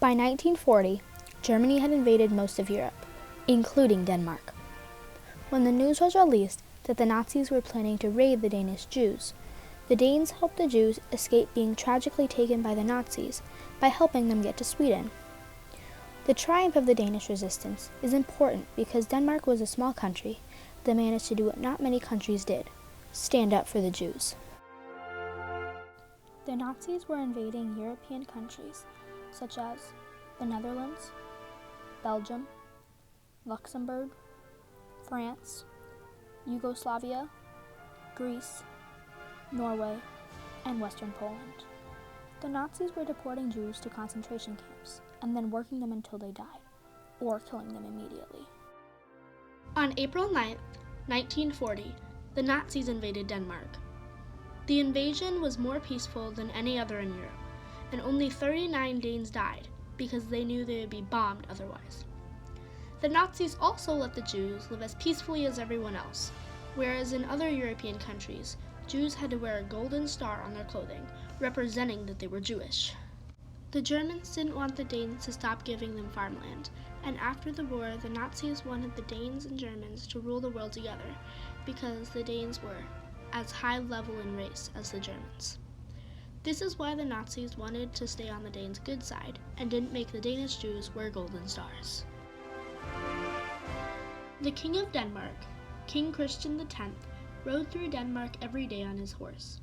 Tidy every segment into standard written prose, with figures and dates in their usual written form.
By 1940, Germany had invaded most of Europe, including Denmark. When the news was released that the Nazis were planning to raid the Danish Jews, the Danes helped the Jews escape being tragically taken by the Nazis by helping them get to Sweden. The triumph of the Danish Resistance is important because Denmark was a small country that managed to do what not many countries did: stand up for the Jews. The Nazis were invading European countries such as the Netherlands, Belgium, Luxembourg, France, Yugoslavia, Greece, Norway, and Western Poland. The Nazis were deporting Jews to concentration camps and then working them until they died, or killing them immediately. On April 9, 1940, the Nazis invaded Denmark. The invasion was more peaceful than any other in Europe, and only 39 Danes died because they knew they would be bombed otherwise. The Nazis also let the Jews live as peacefully as everyone else, whereas in other European countries, Jews had to wear a golden star on their clothing, representing that they were Jewish. The Germans didn't want the Danes to stop giving them farmland, and after the war, the Nazis wanted the Danes and Germans to rule the world together because the Danes were as high level in race as the Germans. This is why the Nazis wanted to stay on the Danes' good side and didn't make the Danish Jews wear golden stars. The King of Denmark, King Christian X, rode through Denmark every day on his horse.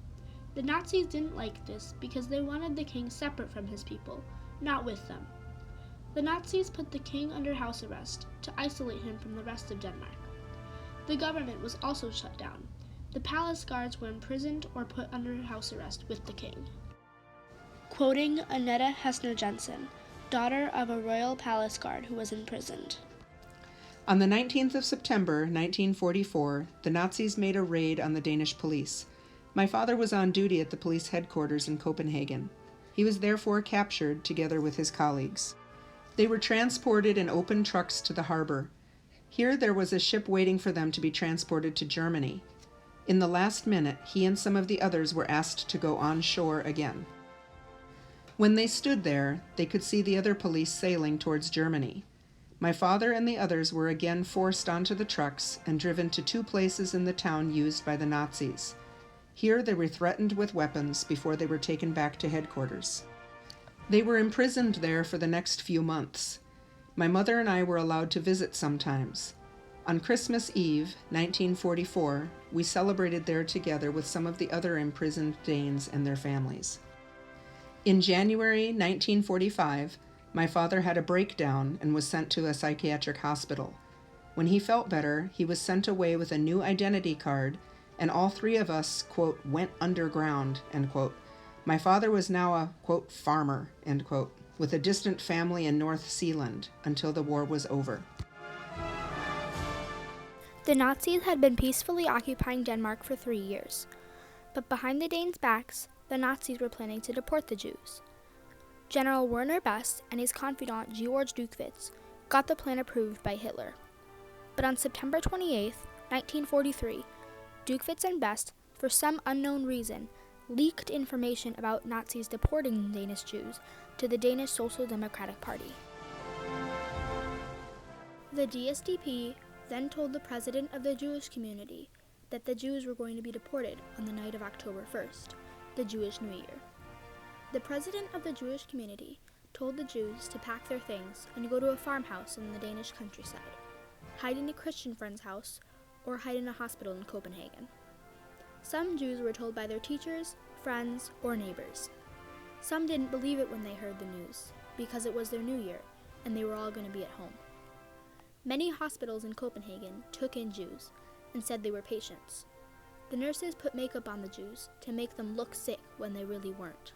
The Nazis didn't like this because they wanted the king separate from his people, not with them. The Nazis put the king under house arrest to isolate him from the rest of Denmark. The government was also shut down. The palace guards were imprisoned or put under house arrest with the king. Quoting Annette Hessner Jensen, daughter of a royal palace guard who was imprisoned. On the 19th of September, 1944, the Nazis made a raid on the Danish police. My father was on duty at the police headquarters in Copenhagen. He was therefore captured together with his colleagues. They were transported in open trucks to the harbor. Here there was a ship waiting for them to be transported to Germany. In the last minute, he and some of the others were asked to go on shore again. When they stood there, they could see the other police sailing towards Germany. My father and the others were again forced onto the trucks and driven to two places in the town used by the Nazis. Here they were threatened with weapons before they were taken back to headquarters. They were imprisoned there for the next few months. My mother and I were allowed to visit sometimes. On Christmas Eve, 1944, we celebrated there together with some of the other imprisoned Danes and their families. In January 1945, my father had a breakdown and was sent to a psychiatric hospital. When he felt better, he was sent away with a new identity card, and all three of us, quote, went underground, end quote. My father was now a, quote, farmer, end quote, with a distant family in North Zealand until the war was over. The Nazis had been peacefully occupying Denmark for 3 years, but behind the Danes' backs, the Nazis were planning to deport the Jews. General Werner Best and his confidant Georg Dukvitz got the plan approved by Hitler. But on September 28, 1943, Dukvitz and Best, for some unknown reason, leaked information about Nazis deporting Danish Jews to the Danish Social Democratic Party. The DSDP then told the president of the Jewish community that the Jews were going to be deported on the night of October 1st, the Jewish New Year. The president of the Jewish community told the Jews to pack their things and go to a farmhouse in the Danish countryside, hide in a Christian friend's house, or hide in a hospital in Copenhagen. Some Jews were told by their teachers, friends, or neighbors. Some didn't believe it when they heard the news, because it was their new year, and they were all going to be at home. Many hospitals in Copenhagen took in Jews and said they were patients. The nurses put makeup on the Jews to make them look sick when they really weren't.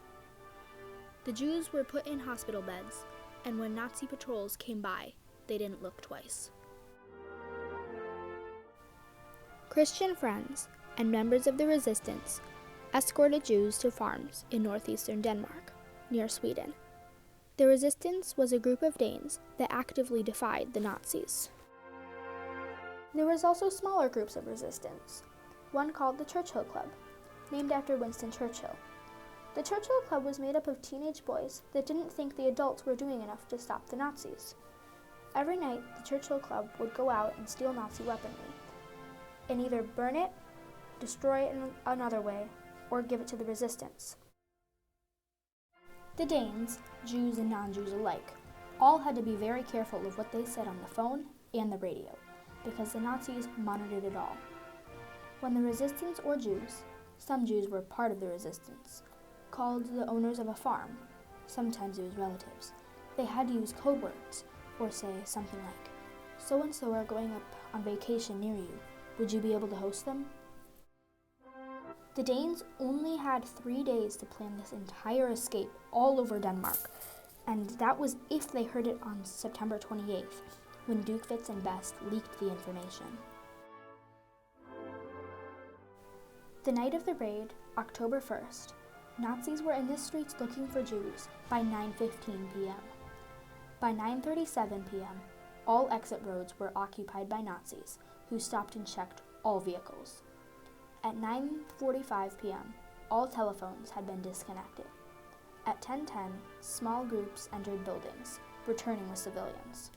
The Jews were put in hospital beds, and when Nazi patrols came by, they didn't look twice. Christian friends and members of the resistance escorted Jews to farms in northeastern Denmark, near Sweden. The resistance was a group of Danes that actively defied the Nazis. There was also smaller groups of resistance, one called the Churchill Club, named after Winston Churchill. The Churchill Club was made up of teenage boys that didn't think the adults were doing enough to stop the Nazis. Every night, the Churchill Club would go out and steal Nazi weaponry, and either burn it, destroy it in another way, or give it to the resistance. The Danes, Jews and non-Jews alike, all had to be very careful of what they said on the phone and the radio, because the Nazis monitored it all. When the resistance or Jews, some Jews were part of the resistance, called the owners of a farm, sometimes it was relatives, they had to use code words, or say something like, "So-and-so are going up on vacation near you. Would you be able to host them?" The Danes only had 3 days to plan this entire escape all over Denmark, and that was if they heard it on September 28th, when Duke Fitz and Best leaked the information. The night of the raid, October 1st, Nazis were in the streets looking for Jews by 9:15 p.m. By 9:37 p.m., all exit roads were occupied by Nazis, who stopped and checked all vehicles. At 9:45 p.m., all telephones had been disconnected. At 10:10, small groups entered buildings, returning with civilians.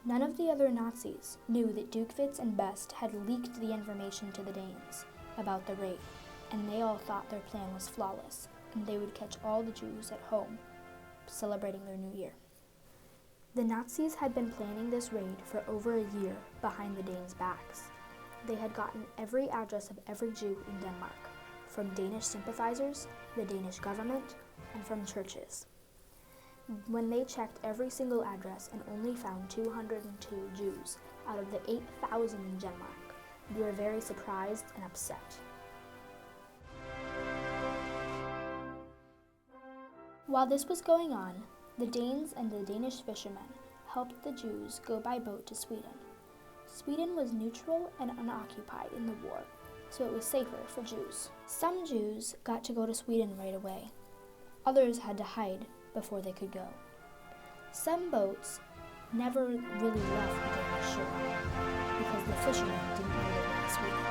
None of the other Nazis knew that Duke Fitz and Best had leaked the information to the Danes about the raid, and they all thought their plan was flawless, and they would catch all the Jews at home, celebrating their new year. The Nazis had been planning this raid for over a year behind the Danes' backs. They had gotten every address of every Jew in Denmark, from Danish sympathizers, the Danish government, and from churches. When they checked every single address and only found 202 Jews out of the 8,000 in Denmark, they were very surprised and upset. While this was going on, the Danes and the Danish fishermen helped the Jews go by boat to Sweden. Sweden was neutral and unoccupied in the war, so it was safer for Jews. Some Jews got to go to Sweden right away. Others had to hide before they could go. Some boats never really left the Danish shore because the fishermen didn't know they were in Sweden.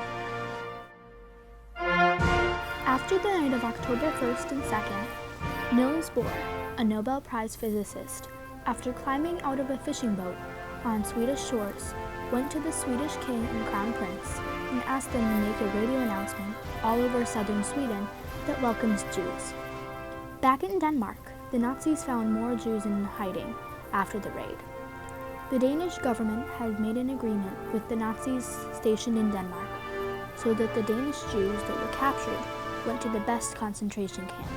After the night of October 1st and 2nd, Niels Bohr, a Nobel Prize physicist, after climbing out of a fishing boat on Swedish shores, went to the Swedish king and crown prince and asked them to make a radio announcement all over southern Sweden that welcomes Jews. Back in Denmark, the Nazis found more Jews in hiding after the raid. The Danish government had made an agreement with the Nazis stationed in Denmark so that the Danish Jews that were captured went to the best concentration camp,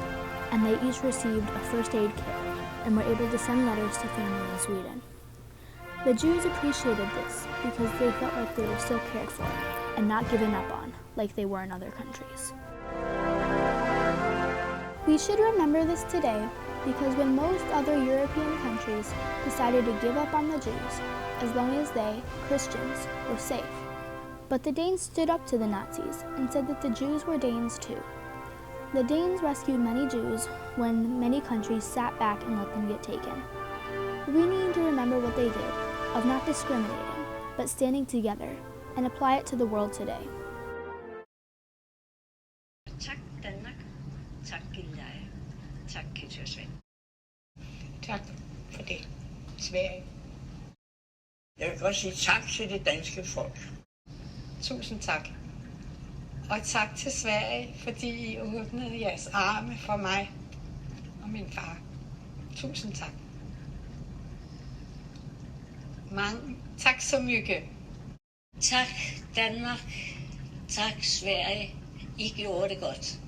and they each received a first aid kit and were able to send letters to family in Sweden. The Jews appreciated this because they felt like they were still cared for and not given up on like they were in other countries. We should remember this today because when most other European countries decided to give up on the Jews, as long as they, Christians, were safe. But the Danes stood up to the Nazis and said that the Jews were Danes too. The Danes rescued many Jews when many countries sat back and let them get taken. We need to remember what they did, of not discriminating, but standing together, and apply it to the world today. Tak Danmark, tak Gilleleje, tak Kittersvend. Tak for det, Sverige. Jeg vil godt sige tak til det danske folk. Tusind tak. Og tak til Sverige, fordi I åbnede jeres arme for mig og min far. Tusind tak. Tak så mycket. Tak Danmark, tak Sverige, I gjorde det godt.